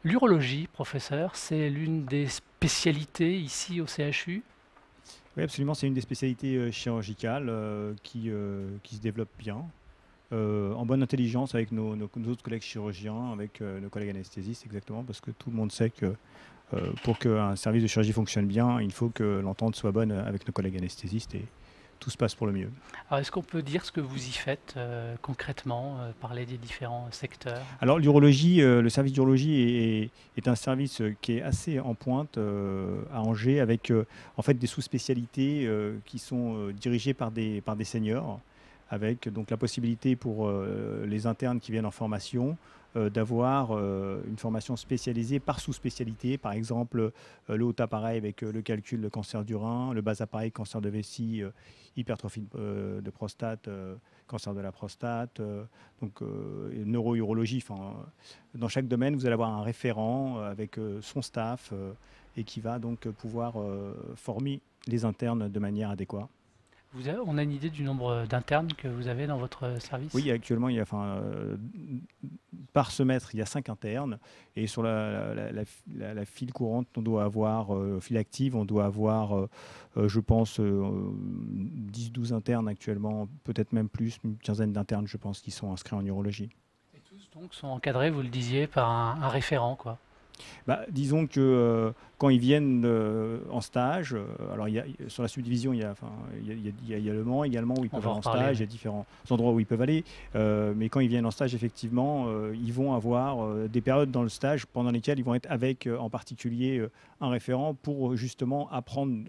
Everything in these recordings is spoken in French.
L'urologie, professeur, c'est l'une des spécialités ici au CHU? Oui, absolument, c'est une des spécialités chirurgicales qui se développe bien, en bonne intelligence avec nos autres collègues chirurgiens, avec nos collègues anesthésistes, exactement, parce que tout le monde sait que pour qu'un service de chirurgie fonctionne bien, il faut que l'entente soit bonne avec nos collègues anesthésistes et tout se passe pour le mieux. Alors, est-ce qu'on peut dire ce que vous y faites concrètement, parler des différents secteurs? Alors l'urologie, le service d'urologie est un service qui est assez en pointe à Angers, avec en fait des sous-spécialités qui sont dirigées par des seniors, avec donc la possibilité pour les internes qui viennent en formation d'avoir une formation spécialisée par sous-spécialité, par exemple le haut appareil avec le calcul de cancer du rein, le bas appareil cancer de vessie, hypertrophie de prostate, cancer de la prostate, neurourologie. Dans chaque domaine, vous allez avoir un référent avec son staff et qui va donc pouvoir former les internes de manière adéquate. On a une idée du nombre d'internes que vous avez dans votre service? Oui, actuellement, par semestre, il y a 5 internes. Et sur la file courante, on doit avoir, file active, on doit avoir, je pense, 10-12 internes actuellement, peut-être même plus, une quinzaine d'internes, je pense, qui sont inscrits en urologie. Et tous donc sont encadrés, vous le disiez, par un référent, quoi. Bah, disons que quand ils viennent en stage, alors sur la subdivision, il y a Le Mans également où ils On peuvent va en aller en reparler, stage, il y oui. a différents endroits où ils peuvent aller, mais quand ils viennent en stage, effectivement, ils vont avoir des périodes dans le stage pendant lesquelles ils vont être avec en particulier un référent pour justement apprendre.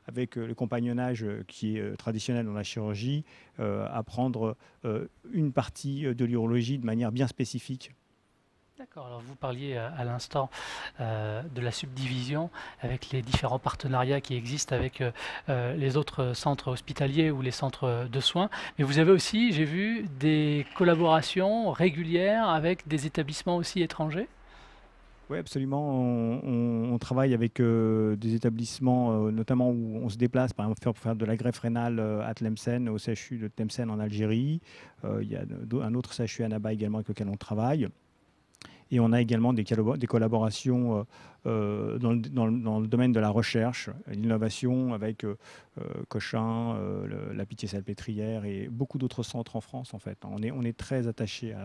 Avec le compagnonnage qui est traditionnel dans la chirurgie, apprendre une partie de l'urologie de manière bien spécifique. D'accord, alors vous parliez à l'instant de la subdivision avec les différents partenariats qui existent avec les autres centres hospitaliers ou les centres de soins, mais vous avez aussi, j'ai vu, des collaborations régulières avec des établissements aussi étrangers? Oui, absolument. On travaille avec des établissements, notamment où on se déplace, par exemple, pour faire de la greffe rénale à Tlemcen, au CHU de Tlemcen en Algérie. Il y a un autre CHU à Annaba également avec lequel on travaille. Et on a également des collaborations dans le domaine de la recherche, l'innovation avec Cochin, la Pitié-Salpêtrière et beaucoup d'autres centres en France en fait. On est très attaché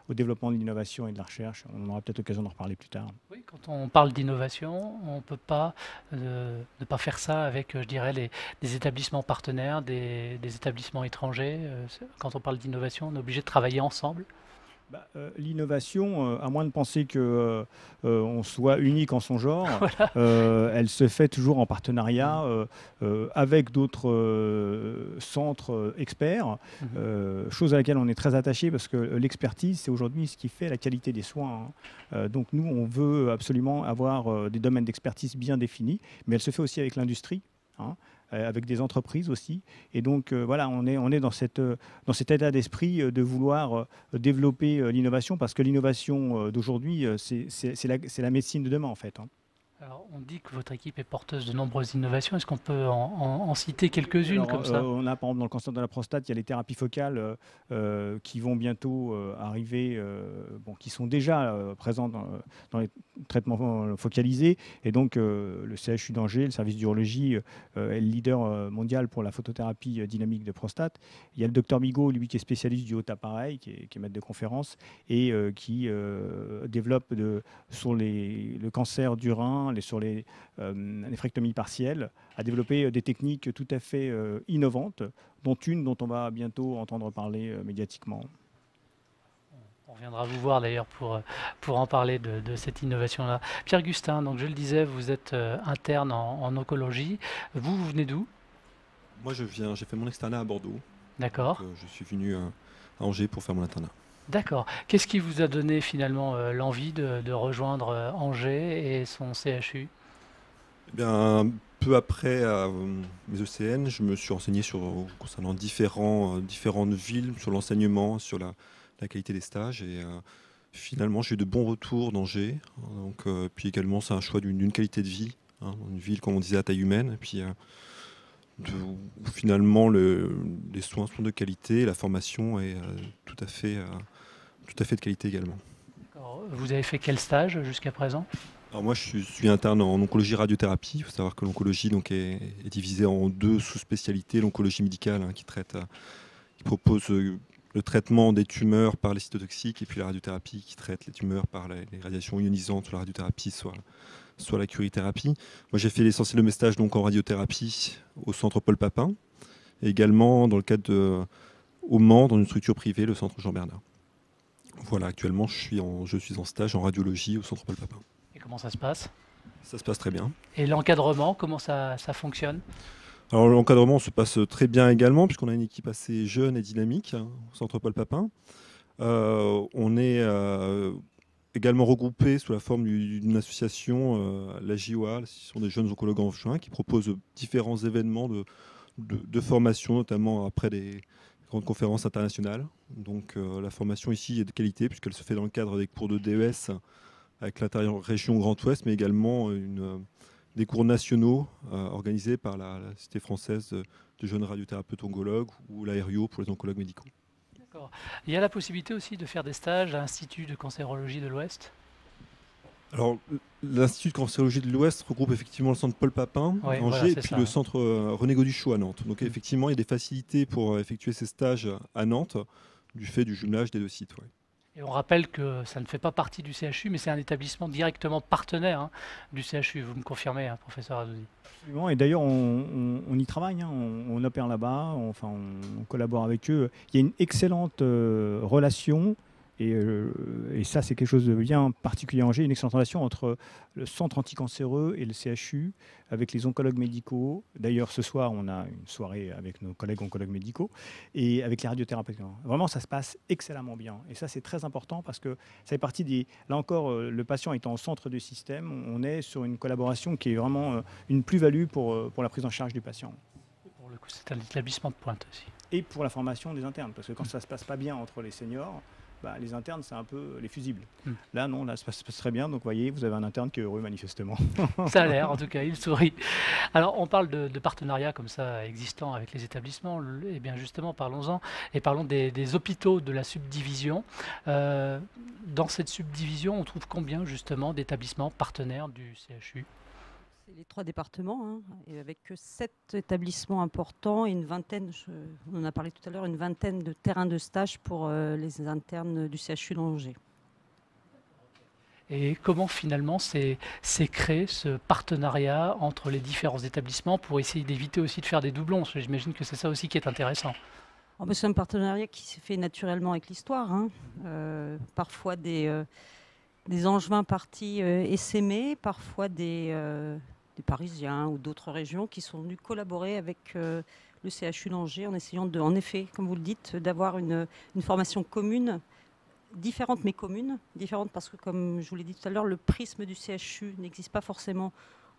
au développement de l'innovation et de la recherche. On aura peut-être l'occasion d'en reparler plus tard. Oui, quand on parle d'innovation, on ne peut pas ne pas faire ça avec, je dirais, des établissements partenaires, des établissements étrangers. Quand on parle d'innovation, on est obligé de travailler ensemble. Bah, l'innovation, à moins de penser que on soit unique en son genre, Voilà. elle se fait toujours en partenariat Mhm. avec d'autres centres experts, Mhm. chose à laquelle on est très attaché parce que l'expertise, c'est aujourd'hui ce qui fait la qualité des soins, hein. Donc nous, on veut absolument avoir des domaines d'expertise bien définis, mais elle se fait aussi avec l'industrie, hein, avec des entreprises aussi. Et donc voilà, on est dans cet état d'esprit de vouloir développer l'innovation, parce que l'innovation d'aujourd'hui, c'est la médecine de demain en fait, hein. Alors, on dit que votre équipe est porteuse de nombreuses innovations. Est-ce qu'on peut en citer Oui, quelques-unes alors comme ça? on a par exemple dans le cancer de la prostate, il y a les thérapies focales qui vont bientôt arriver, bon, qui sont déjà présentes dans les traitements focalisés. Et donc le CHU d'Angers, le service d'urologie, est le leader mondial pour la photothérapie dynamique de prostate. Il y a le docteur Migaud, lui qui est spécialiste du haut appareil, qui est maître de conférence et qui développe sur le cancer du rein, sur les néphrectomies partielles, a développé des techniques tout à fait innovantes, dont une dont on va bientôt entendre parler médiatiquement. On reviendra vous voir d'ailleurs pour en parler de cette innovation-là. Pierre Gustin, donc je le disais, vous êtes interne en oncologie. Vous venez d'où? Moi, j'ai fait mon externat à Bordeaux, donc D'accord. je suis venu à Angers pour faire mon internat. D'accord. Qu'est-ce qui vous a donné finalement l'envie de rejoindre Angers et son CHU? Eh bien, peu après mes ECN, je me suis renseigné concernant différentes villes, sur l'enseignement, sur la qualité des stages. Et finalement, j'ai eu de bons retours d'Angers. Donc, puis également, c'est un choix d'une qualité de vie, hein, une ville, comme on disait, à taille humaine. Et puis, où finalement, les soins sont de qualité, la formation est tout à fait de qualité également. Alors, vous avez fait quel stage jusqu'à présent? Alors moi, je suis interne en oncologie radiothérapie. Il faut savoir que l'oncologie donc est divisée en deux sous-spécialités. L'oncologie médicale qui propose le traitement des tumeurs par les cytotoxiques, et puis la radiothérapie qui traite les tumeurs par les radiations ionisantes, soit la radiothérapie, soit la curithérapie. Moi, j'ai fait l'essentiel de mes stages donc en radiothérapie au centre Paul Papin, et également dans le cadre au Mans, dans une structure privée, le centre Jean Bernard. Voilà, actuellement, je suis en stage en radiologie au centre Paul Papin. Et comment ça se passe? Ça se passe très bien. Et l'encadrement, comment ça fonctionne? Alors l'encadrement se passe très bien également, puisqu'on a une équipe assez jeune et dynamique au centre Paul Papin. On est également regroupés sous la forme d'une association, la JOA, l'association des jeunes oncologues en juin, qui propose différents événements de formation, notamment après des grandes conférences internationales. Donc la formation ici est de qualité, puisqu'elle se fait dans le cadre des cours de DES avec l'interrégion Grand Ouest, mais également des cours nationaux organisés par la Cité française de jeunes radiothérapeutes oncologues ou l'ARIO pour les oncologues médicaux. D'accord. Il y a la possibilité aussi de faire des stages à l'Institut de cancérologie de l'Ouest? Alors, l'Institut de cancérologie de l'Ouest regroupe effectivement le centre Paul Papin Oui, à Angers, voilà, et c'est puis ça, le ouais. centre René Gauduchot à Nantes. Donc effectivement, il y a des facilités pour effectuer ces stages à Nantes du fait du jumelage des deux sites. Ouais. Et on rappelle que ça ne fait pas partie du CHU, mais c'est un établissement directement partenaire, hein, du CHU. Vous me confirmez, hein, professeur Azzouzi? Absolument. Et d'ailleurs, on y travaille, hein, on opère là-bas, on collabore avec eux. Il y a une excellente relation, et ça, c'est quelque chose de bien particulier à Angers, une excellente relation entre le centre anticancéreux et le CHU, avec les oncologues médicaux. D'ailleurs, ce soir, on a une soirée avec nos collègues oncologues médicaux, et avec les radiothérapeutes. Vraiment, ça se passe excellemment bien. Et ça, c'est très important parce que ça fait partie des... Là encore, le patient étant au centre du système, on est sur une collaboration qui est vraiment une plus-value pour la prise en charge du patient. Pour le coup, c'est un établissement de pointe aussi. Et pour la formation des internes, parce que quand ça ne se passe pas bien entre les seniors, les internes, c'est un peu les fusibles. Là, non, là, ça se passe très bien. Donc, vous voyez, vous avez un interne qui est heureux, manifestement. Ça a l'air, en tout cas, il sourit. Alors, on parle de partenariats comme ça existants avec les établissements. Eh bien, justement, parlons-en et parlons des hôpitaux de la subdivision. Dans cette subdivision, on trouve combien, justement, d'établissements partenaires du CHU? C'est les 3 départements, hein, et avec 7 établissements importants et une vingtaine, on en a parlé tout à l'heure, une vingtaine de terrains de stage pour les internes du CHU d'Angers. Et comment finalement c'est créé ce partenariat entre les différents établissements pour essayer d'éviter aussi de faire des doublons? Parce que j'imagine que c'est ça aussi qui est intéressant. C'est un partenariat qui s'est fait naturellement avec l'histoire, hein. Parfois des Angevins partis essaimer, parfois des Parisiens ou d'autres régions qui sont venus collaborer avec le CHU d'Angers en essayant en effet, comme vous le dites, d'avoir une formation commune, différente mais commune, différente parce que, comme je vous l'ai dit tout à l'heure, le prisme du CHU n'existe pas forcément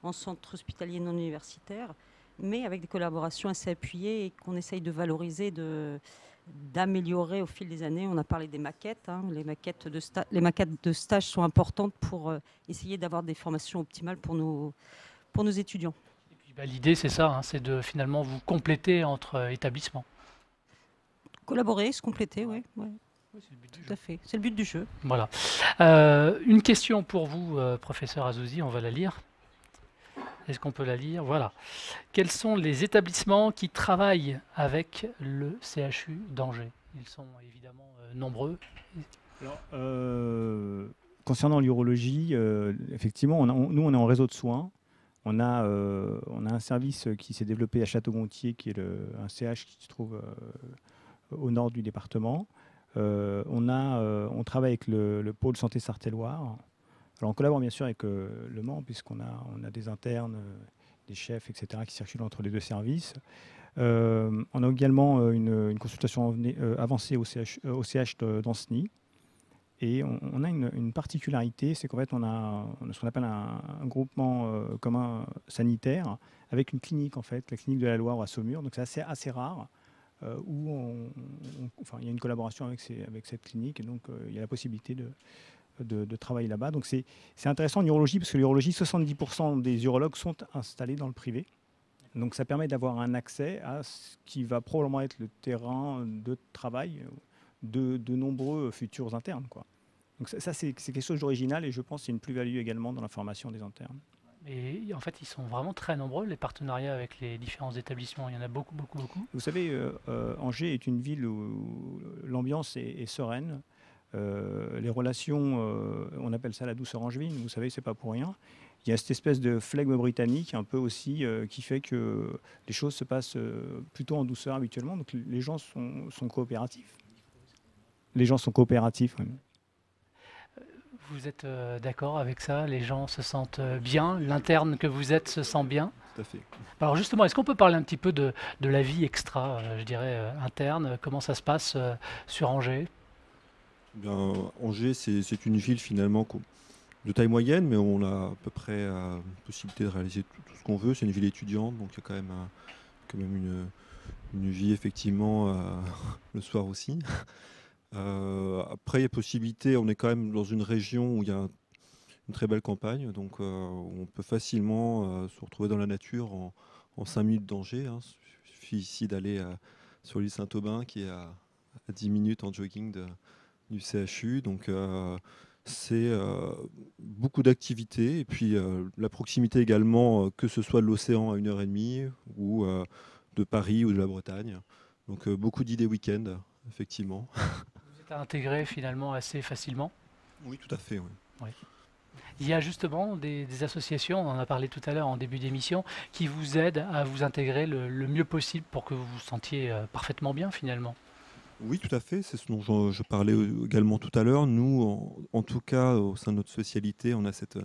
en centre hospitalier non universitaire, mais avec des collaborations assez appuyées et qu'on essaye de valoriser, d'améliorer au fil des années. On a parlé des maquettes, hein. Les maquettes de stage sont importantes pour essayer d'avoir des formations optimales pour nos étudiants. Et puis l'idée c'est ça, hein, c'est de finalement vous compléter entre établissements. Collaborer, se compléter, oui. Oui, c'est le but du Tout jeu. à fait, c'est le but du jeu. Voilà. Une question pour vous, professeur Azzouzi, on va la lire. Est-ce qu'on peut la lire? Voilà. Quels sont les établissements qui travaillent avec le CHU d'Angers? Ils sont évidemment nombreux. Alors, concernant l'urologie, effectivement, nous, on est en réseau de soins. On a un service qui s'est développé à Château-Gontier, qui est un CH qui se trouve au nord du département. On travaille avec le pôle santé Sarthe-et-Loire. Alors, on collabore bien sûr avec le Mans, puisqu'on a des internes, des chefs, etc., qui circulent entre les deux services. On a également une consultation avancée au CH d'Ancenis. Et on a une particularité, c'est qu'en fait, on a ce qu'on appelle un groupement commun sanitaire avec une clinique, en fait, la clinique de la Loire à Saumur. Donc, c'est assez rare, où il y a une collaboration avec cette clinique, et donc il y a la possibilité de travailler là-bas. Donc, c'est intéressant en urologie, parce que l'urologie, 70% des urologues sont installés dans le privé. Donc, ça permet d'avoir un accès à ce qui va probablement être le terrain de travail de nombreux futurs internes, quoi. Donc ça c'est quelque chose d'original et je pense que c'est une plus-value également dans la formation des internes. Et en fait, ils sont vraiment très nombreux, les partenariats avec les différents établissements. Il y en a beaucoup, beaucoup, beaucoup. Vous savez, Angers est une ville où l'ambiance est sereine. Les relations, on appelle ça la douceur angevine, vous savez, c'est pas pour rien. Il y a cette espèce de flegme britannique un peu aussi qui fait que les choses se passent plutôt en douceur habituellement. Donc les gens sont coopératifs. Les gens sont coopératifs, oui. Vous êtes d'accord avec ça? Les gens se sentent bien? L'interne que vous êtes se sent bien? Tout à fait. Alors justement, est-ce qu'on peut parler un petit peu de la vie extra, je dirais, interne? Comment ça se passe sur Angers? Bien, Angers, c'est une ville finalement de taille moyenne, mais on a à peu près possibilité de réaliser tout ce qu'on veut. C'est une ville étudiante, donc il y a quand même une vie effectivement le soir aussi. Après, il y a possibilité, on est quand même dans une région où il y a une très belle campagne, donc on peut facilement se retrouver dans la nature en 5 minutes d'Angers. Hein. Il suffit ici d'aller sur l'île Saint-Aubin, qui est à 10 minutes en jogging du CHU. Donc c'est beaucoup d'activités, et puis la proximité également, que ce soit de l'océan à 1h30 ou de Paris ou de la Bretagne. Donc beaucoup d'idées week-end, effectivement. Vous êtes intégré finalement assez facilement? Oui, tout à fait. Oui. Oui. Il y a justement des associations, on en a parlé tout à l'heure en début d'émission, qui vous aident à vous intégrer le mieux possible pour que vous vous sentiez parfaitement bien finalement. Oui, tout à fait. C'est ce dont je parlais également tout à l'heure. Nous, en tout cas, au sein de notre spécialité, on a cette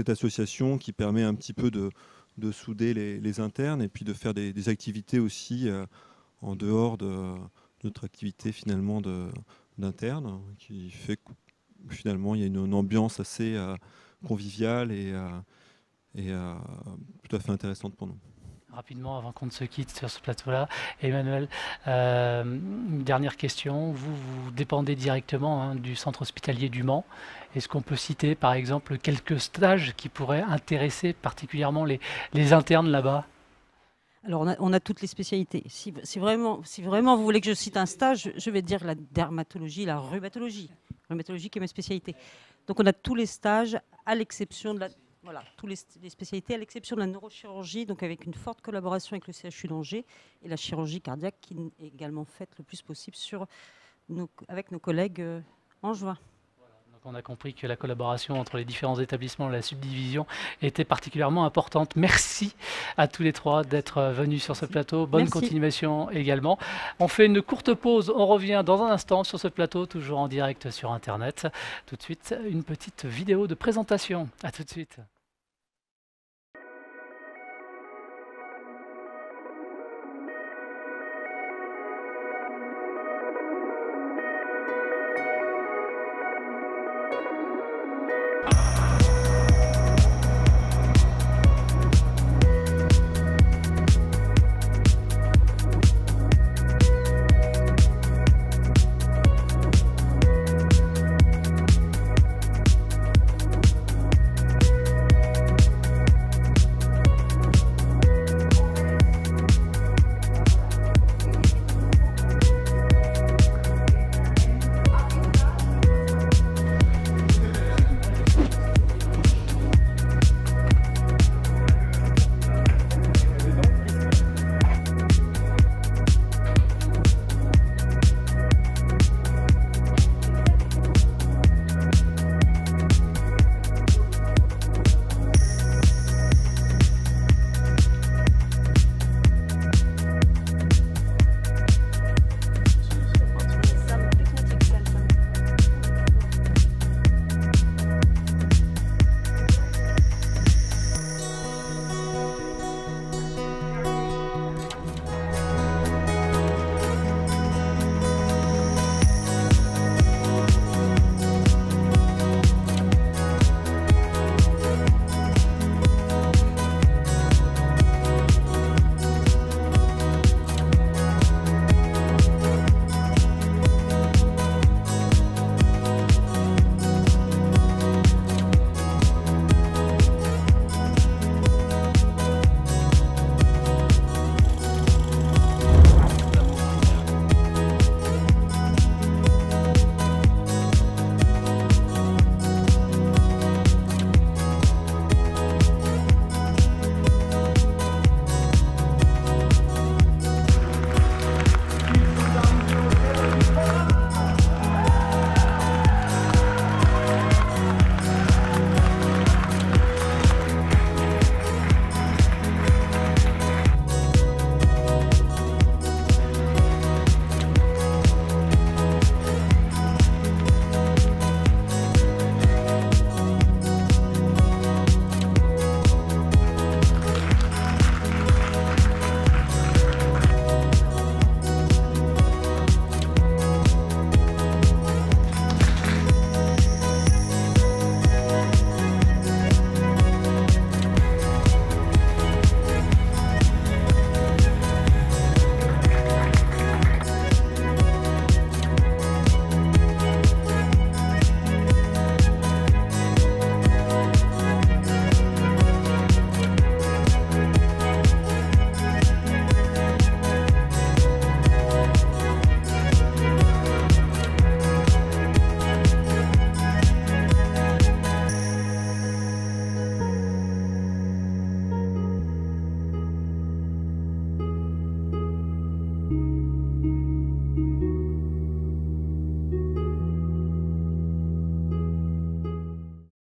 association qui permet un petit peu de souder les internes et puis de faire des activités aussi en dehors de notre activité finalement d'interne, qui fait que finalement il y a une ambiance assez conviviale et tout à fait intéressante pour nous. Rapidement, avant qu'on ne se quitte sur ce plateau-là, Emmanuel, une dernière question. Vous dépendez directement du centre hospitalier du Mans. Est-ce qu'on peut citer par exemple quelques stages qui pourraient intéresser particulièrement les internes là-bas? Alors, on a toutes les spécialités. Si vraiment vous voulez que je cite un stage, je vais dire la dermatologie, la rhumatologie. Rhumatologie qui est ma spécialité. Donc, on a tous les stages, à l'exception de les spécialités, à l'exception de la neurochirurgie, donc avec une forte collaboration avec le CHU d'Angers, et la chirurgie cardiaque qui est également faite le plus possible avec nos collègues angevins. On a compris que la collaboration entre les différents établissements de la subdivision était particulièrement importante. Merci à tous les trois d'être venus sur ce plateau. Bonne continuation également. On fait une courte pause. On revient dans un instant sur ce plateau, toujours en direct sur Internet. Tout de suite, une petite vidéo de présentation. À tout de suite.